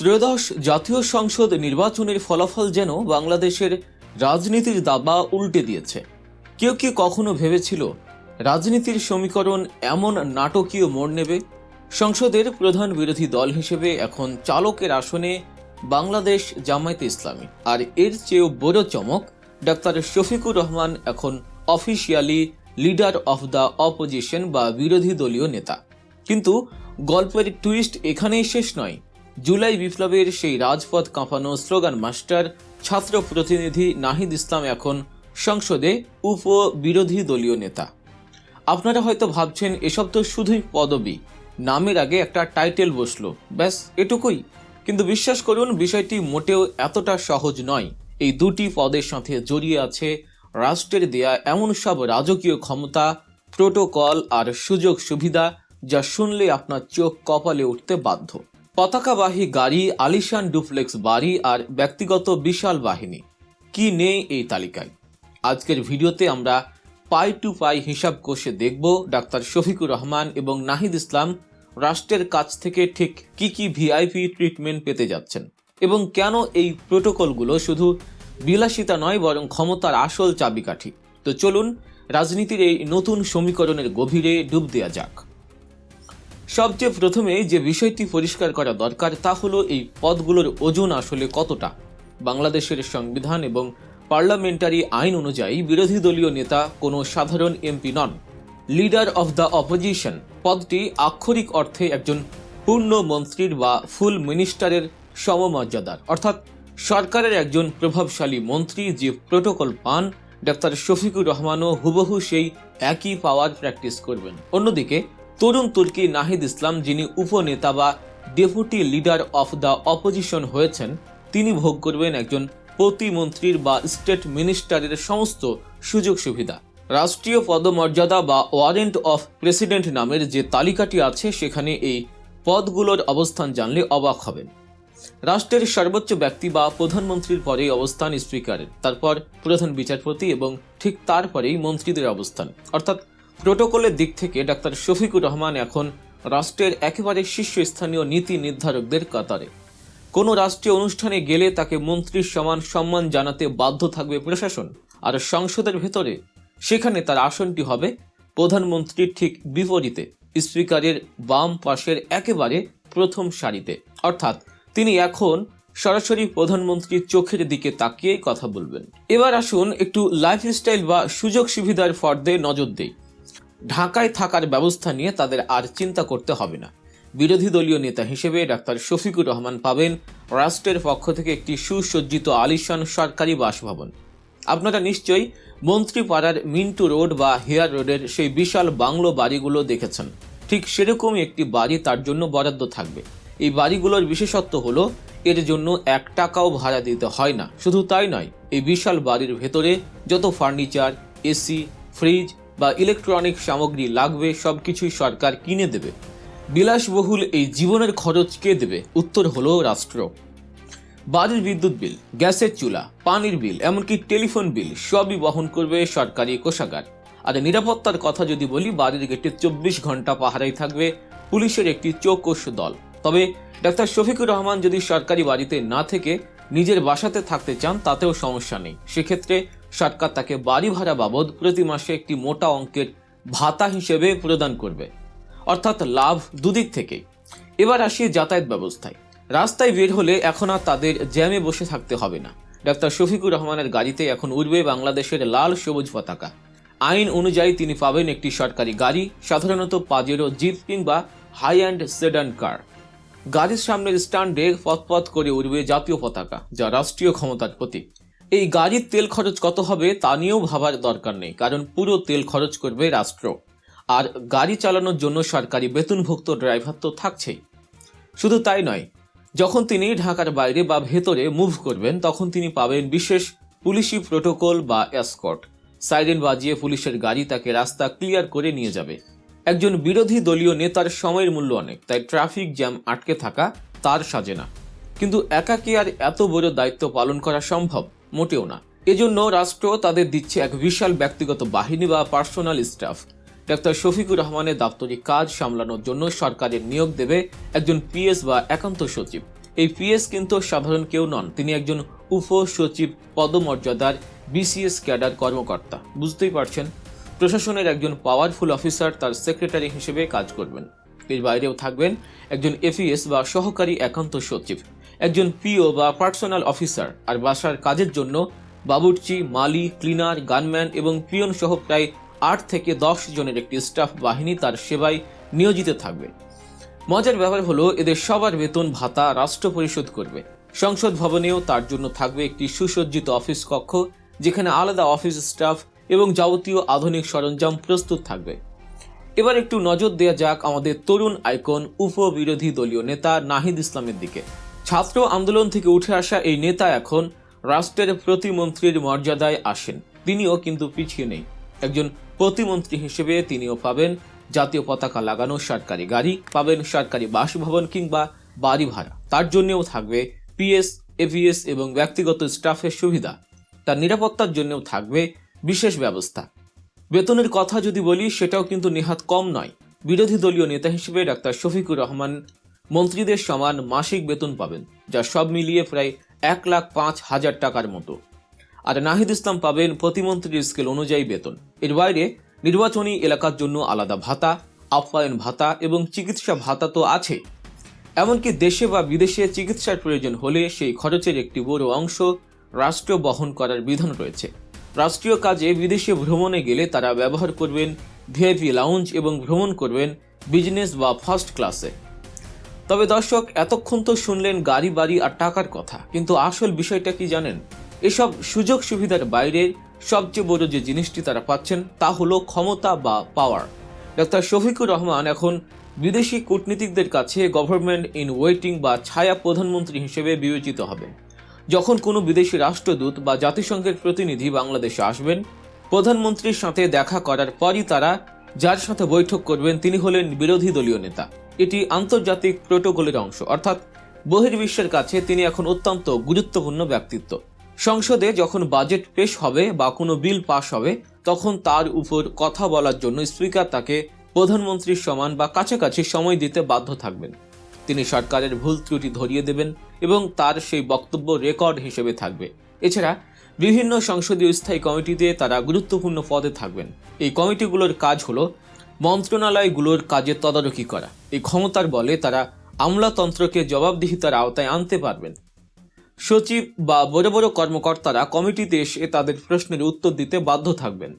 ত্রয়োদশ জাতীয় সংসদ নির্বাচনের ফলাফল যেন বাংলাদেশের রাজনীতির দাবা উল্টে দিয়েছে। কেউ কি কখনো ভেবেছিল রাজনীতির সমীকরণ এমন নাটকীয় মোড় নেবে? সংসদের প্রধান বিরোধী দল হিসেবে এখন চালকের আসনে বাংলাদেশ জামায়াতে ইসলামী, আর এর চেয়েও বড় চমক, ডাক্তার শফিকুর রহমান এখন officially leader of the opposition বা বিরোধী দলীয় নেতা। কিন্তু গল্পের টুইস্ট এখানেই শেষ নয়। জুলাই বিপ্লবের সেই রাজপথ কাঁপানো স্লোগান মাস্টার ছাত্র প্রতিনিধি নাহিদ ইসলাম এখন সংসদে উপ বিরোধী দলীয় নেতা। আপনারা হয়তো ভাবছেন এসব তো শুধুই পদবি, নামের আগে একটা টাইটেল বসলো, ব্যাস এটুকুই। কিন্তু বিশ্বাস করুন, বিষয়টি মোটেও এতটা সহজ নয়। এই দুটি পদের সাথে জড়িয়ে আছে রাষ্ট্রের দেয়া এমন সব রাজকীয় ক্ষমতা, প্রোটোকল আর সুযোগ সুবিধা যা শুনলে আপনার চোখ কপালে উঠতে বাধ্য। পতাকাবাহী গাড়ি, আলিশান ডুপ্লেক্স বাড়ি আর ব্যক্তিগত বিশাল বাহিনী, কি নেই এই তালিকায়? আজকের ভিডিওতে আমরা পাই টু পাই হিসাব কষে দেখব ডাক্তার শফিকুর রহমান এবং নাহিদ ইসলাম রাষ্ট্রের কাছ থেকে ঠিক কি ভিআইপি ট্রিটমেন্ট পেতে যাচ্ছেন, এবং কেন এই প্রোটোকলগুলো শুধু বিলাসিতা নয় বরং ক্ষমতার আসল চাবিকাঠি। তো চলুন রাজনীতির এই নতুন সমীকরণের গভীরে ডুব দেওয়া যাক। সবচেয়ে প্রথমে যে বিষয়টি পরিষ্কার করা দরকার তা হলো এই পদগুলোর ওজন আসলে কতটা। বাংলাদেশের সংবিধান এবং পার্লামেন্টারি আইন অনুযায়ী বিরোধী দলীয় নেতা কোনো সাধারণ MP non. Leader of the opposition পদটি আক্ষরিক অর্থে একজন পূর্ণ মন্ত্রীর বা ফুল মিনিস্টারের সমমর্যাদার, অর্থাৎ সরকারের একজন প্রভাবশালী মন্ত্রী যে প্রোটোকল পান, ডাক্তার শফিকুর রহমানও হুবহু সেই একই পাওয়ার প্র্যাকটিস করবেন। অন্যদিকে তরুণ তুর্কি নাহিদ ইসলাম, যিনি উপনেতা বা deputy leader of the opposition হয়েছেন, তিনি ভোগ করবেন একজন প্রতিমন্ত্রীর বা স্টেট মিনিস্টারের সমস্ত সুযোগ সুবিধা। রাষ্ট্রীয় পদমর্যাদা বা ওয়ারেন্ট অফ প্রেসিডেন্ট নামের যে তালিকাটি আছে, সেখানে এই পদগুলোর অবস্থান জানলে অবাক হবেন। রাষ্ট্রের সর্বোচ্চ ব্যক্তি বা প্রধানমন্ত্রীর পরেই অবস্থান স্পিকারের, তারপর প্রধান বিচারপতি এবং ঠিক তারপরেই মন্ত্রীদের অবস্থান। অর্থাৎ প্রোটোকলের দিক থেকে ডাক্তার শফিকুর রহমান এখন রাষ্ট্রের একেবারে শীর্ষস্থানীয় নীতি নির্ধারকদের কাতারে। কোনো রাষ্ট্রীয় অনুষ্ঠানে গেলে তাকে মন্ত্রীর সমান সম্মান জানাতে বাধ্য থাকবে প্রশাসন, আর সংসদের ভেতরে সেখানে তার আসনটি হবে প্রধানমন্ত্রীর ঠিক বিপরীতে, স্পিকারের বাম পাশের একেবারে প্রথম সারিতে। অর্থাৎ তিনি এখন সরাসরি প্রধানমন্ত্রীর চোখের দিকে তাকিয়েই কথা বলবেন। এবার আসুন একটু লাইফস্টাইল বা সুযোগ সুবিধার ফর্দে নজর দেই। ঢাকায় থাকার ব্যবস্থা নিয়ে তাদের আর চিন্তা করতে হবে না। বিরোধী দলীয় নেতা হিসেবে ডাক্তার শফিকুর রহমান পাবেন রাষ্ট্রের পক্ষ থেকে একটি সুসজ্জিত আলিশান সরকারি বাসভবন। আপনারা নিশ্চয়ই মন্ত্রীপাড়ার মিন্টু রোড বা হেয়ার রোডের সেই বিশাল বাংলো বাড়িগুলো দেখেছেন। ঠিক সেরকমই একটি বাড়ি তার জন্য বরাদ্দ থাকবে। এই বাড়িগুলোর বিশেষত্ব হলো এর জন্য 1 টাকাও ভাড়া দিতে হয় না। শুধু তাই নয়, এই বিশাল বাড়ির ভেতরে যত ফার্নিচার, এসি, ফ্রিজ বা ইলেকট্রনিক সামগ্রী লাগবে সবকিছুই সরকার কিনে দেবে। বিলাসবহুল এই জীবনের খরচ কে দেবে? উত্তর হলো রাষ্ট্র। বাড়ির বিদ্যুৎ বিল, গ্যাসের চুলা, পানির বিল, এমনকি টেলিফোন বিল সবই বহন করবে সরকারি কোষাগার। আর নিরাপত্তার কথা যদি বলি, বাড়ির গেটে 24 ঘন্টা পাহারায় থাকবে পুলিশের একটি চৌকস দল। তবে ডাক্তার শফিকুর রহমান যদি সরকারি বাড়িতে না থেকে নিজের বাসাতে থাকতে চান, তাতেও সমস্যা নেই। সেক্ষেত্রে সরকার তাকে বাড়ি ভাড়া বাবদ প্রতি মাসে একটি মোটা অঙ্কের ভাতা হিসেবে প্রদান করবে। অর্থাৎ লাভ দুদিক থেকেই। এবার আসি যাতায়াত ব্যবস্থায়। রাস্তায় বের হলে এখন আর তাদের জ্যামে বসে থাকতে হবে না। ডাক্তার শফিকুর রহমানের গাড়িতে এখন উড়বে বাংলাদেশের লাল সবুজ পতাকা। আইন অনুযায়ী তিনি পাবেন একটি সরকারি গাড়ি, সাধারণত পাজেরো, জিপ কিংবা হাই অ্যান্ড সেডান কার। গাড়ির সামনের স্ট্যান্ডে পথ করে উড়বে জাতীয় পতাকা, যা রাষ্ট্রীয় ক্ষমতার প্রতীক। এই গাড়ির তেল খরচ কত হবে তা নিয়েও ভাবার দরকার নেই, কারণ পুরো তেল খরচ করবে রাষ্ট্র। আর গাড়ি চালানোর জন্য সরকারি বেতনভুক্ত ড্রাইভার তো থাকছেই। শুধু তাই নয়, যখন তিনি ঢাকার বাইরে বা ভেতরে মুভ করবেন, তখন তিনি পাবেন বিশেষ পুলিশি প্রোটোকল বা এসকর্ট। সাইরেন বাজিয়ে পুলিশের গাড়ি তাকে রাস্তা ক্লিয়ার করে নিয়ে যাবে। একজন বিরোধী দলীয় নেতার সময়ের মূল্য অনেক, তাই ট্রাফিক জ্যাম আটকে থাকা তার সাজে না। কিন্তু একা কি আর এত বড় দায়িত্ব পালন করা সম্ভব? মোটেও না। এজন্য রাষ্ট্র তাদের দিচ্ছে এক বিশাল ব্যক্তিগত বাহিনী বা পার্সোনাল স্টাফ। ডাক্তার শফিকুর রহমানের দাপ্তরিক কাজ সামলানোর জন্য সরকারের নিয়োগ দেবে একজন পিএস বা একান্ত সচিব। এই পিএস কিন্তু সাধারণ কেউ নন, তিনি একজন উপসচিব পদমর্যাদার বিসিএস ক্যাডার কর্মকর্তা। বুঝতেই পারছেন, প্রশাসনের একজন পাওয়ারফুল অফিসার তার সেক্রেটারি হিসেবে কাজ করবেন। এর বাইরেও থাকবেন একজন এফিএস বা সহকারী একান্ত সচিব, একজন পিও বা পার্সোনাল অফিসার, আর বাসার কাজের জন্য বাবুর্চি, মালি, ক্লিনার, গানম্যান এবং পিয়ন সহ প্রায় 8 থেকে 10 জনের একটি স্টাফ বাহিনী তার সেবায় নিয়োজিত থাকবে। মজার ব্যাপার হলো, এদের সবার বেতন ভাতা রাষ্ট্র পরিশোধ করবে। সংসদ ভবনেও তার জন্য থাকবে একটি সুসজ্জিত অফিস কক্ষ, যেখানে আলাদা অফিস স্টাফ এবং যাবতীয় আধুনিক সরঞ্জাম প্রস্তুত থাকবে। এবার একটু নজর দেওয়া যাক আমাদের তরুণ আইকন উপবিরোধী দলীয় নেতা নাহিদ ইসলামের দিকে। ছাত্র আন্দোলন থেকে উঠে আসা এই নেতা এখন রাষ্ট্রের প্রতিমন্ত্রীর মর্যাদায় আসেন। তিনিও কিন্তু পিছিয়ে নেই। একজন প্রতিমন্ত্রী হিসেবে তিনিও পাবেন জাতীয় পতাকা লাগানো সরকারি গাড়ি, পাবেন সরকারি বাসভবন কিংবা বাড়ি ভাড়া। তার জন্যও থাকবে পিএস, এভিএস এবং ব্যক্তিগত স্টাফের সুবিধা। তার নিরাপত্তার জন্যও থাকবে বিশেষ ব্যবস্থা। বেতনের কথা যদি বলি, সেটাও কিন্তু নেহাত কম নয়। বিরোধী দলীয় নেতা হিসেবে ডাক্তার শফিকুর রহমান মন্ত্রীদের সমান মাসিক বেতন পাবেন, যা সব মিলিয়ে প্রায় 1,05,000 টাকার মতো। আর নাহিদ ইসলাম পাবেন প্রতিমন্ত্রীর স্কেল অনুযায়ী বেতন। এর বাইরে নির্বাচনী এলাকার জন্য আলাদা ভাতা, আপ্যায়ন ভাতা এবং চিকিৎসা ভাতা তো আছে। এমনকি দেশে বা বিদেশে চিকিৎসার প্রয়োজন হলে সেই খরচের একটি বড় অংশ রাষ্ট্র বহন করার বিধান রয়েছে। রাষ্ট্রীয় কাজে বিদেশে ভ্রমণে গেলে তারা ব্যবহার করবেন ভিআইপি লাউঞ্জ এবং ভ্রমণ করবেন বিজনেস বা ফার্স্ট ক্লাসে। তবে দর্শক, এতক্ষণ তো শুনলেন গাড়ি, বাড়ি আর টাকার কথা, কিন্তু আসল বিষয়টা কি জানেন? এসব সুযোগ সুবিধার বাইরে সবচেয়ে বড় যে জিনিসটি তারা পাচ্ছেন তা হলো ক্ষমতা বা পাওয়ার। ডাক্তার শফিকুর রহমান এখন বিদেশি কূটনীতিকদের কাছে গভর্নমেন্ট ইন ওয়েটিং বা ছায়া প্রধানমন্ত্রী হিসেবে বিবেচিত হবে। যখন কোনো বিদেশি রাষ্ট্রদূত বা জাতিসংঘের প্রতিনিধি বাংলাদেশে আসবেন, প্রধানমন্ত্রীর সাথে দেখা করার পরই তারা যার সাথে বৈঠক করবেন তিনি হলেন বিরোধী দলীয় নেতা। এটি আন্তর্জাতিক প্রোটোকলের অংশ, অর্থাৎ বহির্বিশ্বের কাছে তিনি এখন অত্যন্ত গুরুত্বপূর্ণ ব্যক্তিত্ব। সংসদে যখন বাজেট পেশ হবে বা কোনো বিল পাশ হবে, তখন তার উপর কথা বলার জন্য স্পিকার তাকে প্রধানমন্ত্রীর সমান বা কাছাকাছি সময় দিতে বাধ্য থাকবেন। তিনি সরকারের ভুল ত্রুটি ধরিয়ে দেবেন এবং তার সেই বক্তব্য রেকর্ড হিসেবে থাকবে। এছাড়া বিভিন্ন সংসদীয় স্থায়ী কমিটিতে তারা গুরুত্বপূর্ণ পদে থাকবেন। এই কমিটিগুলোর কাজ হলো মন্ত্রণালয়গুলোর কাজে তদারকি করা। এই ক্ষমতার বলে তারা আমলাতন্ত্রকে জবাবদিহিতার আওতায় আনতে পারবেন। সচিব বা বড় বড় কর্মকর্তারা কমিটিতে এসে তাদের প্রশ্নের উত্তর দিতে বাধ্য থাকবেন।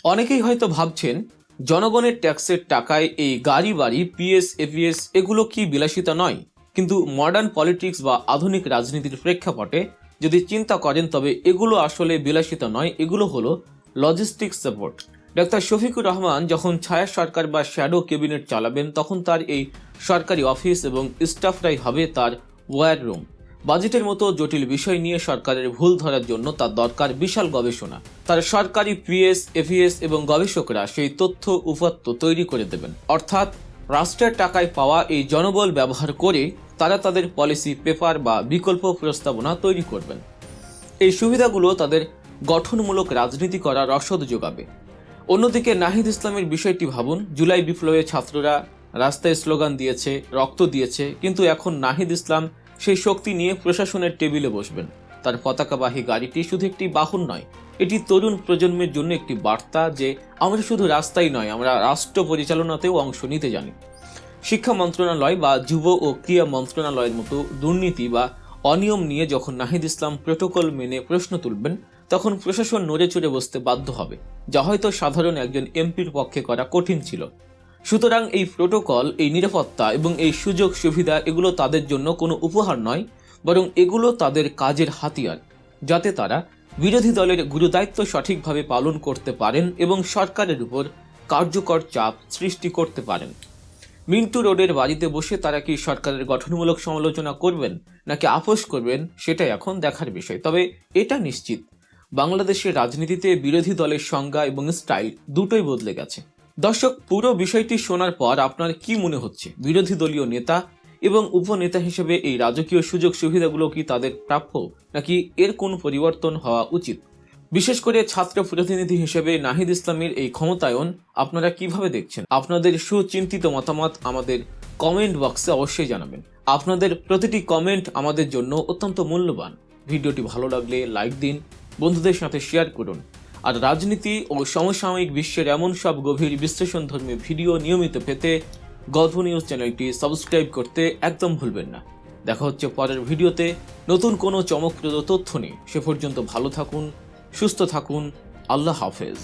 অনেকেই হয়তো ভাবছেন, জনগণের ট্যাক্সের টাকায় এই গাড়ি, বাড়ি, পিএস, এভিএস এগুলো কি বিলাসিতা নয়? কিন্তু মডার্ন পলিটিক্স বা আধুনিক রাজনীতির প্রেক্ষাপটে যদি চিন্তা করেন, তবে এগুলো আসলে বিলাসিতা নয়, এগুলো হলো logistic support. Doctor Shafiqur Rahman যখন ছায়া সরকার বা শ্যাডো ক্যাবিনেট চালাবেন, তখন তার এই সরকারি অফিস এবং স্টাফরাই হবে তার ওয়্যার রুম। বাজেটের মতো জটিল বিষয় নিয়ে সরকারের ভুল ধরার জন্য তার দরকার বিশাল গবেষণা। তার সরকারি পিএস, এভিএস এবং গবেষকরা সেই তথ্য উপাত্ত তৈরি করে দেবেন। অর্থাৎ রাষ্ট্রের টাকায় পাওয়া এই জনবল ব্যবহার করে তারা তাদের পলিসি পেপার বা বিকল্প প্রস্তাবনা তৈরি করবেন। এই সুবিধাগুলো তাদের গঠনমূলক রাজনীতি করার রসদ যোগাবে। অন্যদিকে নাহিদ ইসলামের বিষয়টি ভাবুন। জুলাই বিপ্লবে ছাত্ররা রাস্তায় স্লোগান দিয়েছে, রক্ত দিয়েছে, কিন্তু এখন নাহিদ ইসলাম সেই শক্তি নিয়ে প্রশাসনের টেবিলে বসবেন। তার পতাকাবাহী গাড়িটি শুধু একটি বাহন নয়, এটি তরুণ প্রজন্মের জন্য একটি বার্তা যে আমরা শুধু রাস্তায় নয়, আমরা রাষ্ট্র পরিচালনাতেও অংশ নিতে জানি। শিক্ষা মন্ত্রণালয় বা যুব ও ক্রীড়া মন্ত্রণালয়ের মতো দুর্নীতি বা অনিয়ম নিয়ে যখন নাহিদ ইসলাম প্রোটোকল মেনে প্রশ্ন তুলবেন, তখন প্রশাসন নড়ে চড়ে বসতে বাধ্য হবে, যা হয়তো সাধারণ একজন এমপির পক্ষে করা কঠিন ছিল। সুতরাং এই প্রোটোকল, এই নিরাপত্তা এবং এই সুযোগ সুবিধা এগুলো তাদের জন্য কোনো উপহার নয়, বরং এগুলো তাদের কাজের হাতিয়ার, যাতে তারা বিরোধী দলের গুরুদায়িত্ব সঠিকভাবে পালন করতে পারেন এবং সরকারের উপর কার্যকর চাপ সৃষ্টি করতে পারেন। মিন্টু রোডের বাড়িতে বসে তারা কি সরকারের গঠনমূলক সমালোচনা করবেন নাকি আপোষ করবেন, সেটাই এখন দেখার বিষয়। তবে এটা নিশ্চিত, বাংলাদেশের রাজনীতিতে বিরোধী দলের সংজ্ঞা এবং স্টাইল দুটোই বদলে গেছে। দর্শক, পুরো বিষয়টি শোনার পর আপনার কি মনে হচ্ছে? বিরোধী দলীয় নেতা এবং উপনেতা হিসেবে এই রাজকীয় সুযোগ সুবিধাগুলো কি তাদের প্রাপ্য, নাকি এর কোন পরিবর্তন হওয়া উচিত? বিশেষ করে ছাত্র প্রতিনিধি হিসেবে নাহিদ ইসলামের এই ক্ষমতায়ন আপনারা কিভাবে দেখছেন? আপনাদের সুচিন্তিত মতামত আমাদের কমেন্ট বক্সে অবশ্যই জানাবেন। আপনাদের প্রতিটি কমেন্ট আমাদের জন্য অত্যন্ত মূল্যবান। ভিডিওটি ভালো লাগলে লাইক দিন, বন্ধুদের সাথে শেয়ার করুন। আর রাজনীতি ও সমসাময়িক বিশ্বের এমন সব গভীর বিশ্লেষণধর্মী ভিডিও নিয়মিত পেতে গল্প নিউজ চ্যানেলটি সাবস্ক্রাইব করতে একদম ভুলবেন না। দেখা হচ্ছে পরের ভিডিওতে নতুন কোনো চমকপ্রদ তথ্য নিয়ে। সে পর্যন্ত ভালো থাকুন, সুস্থ থাকুন। আল্লাহ হাফেজ।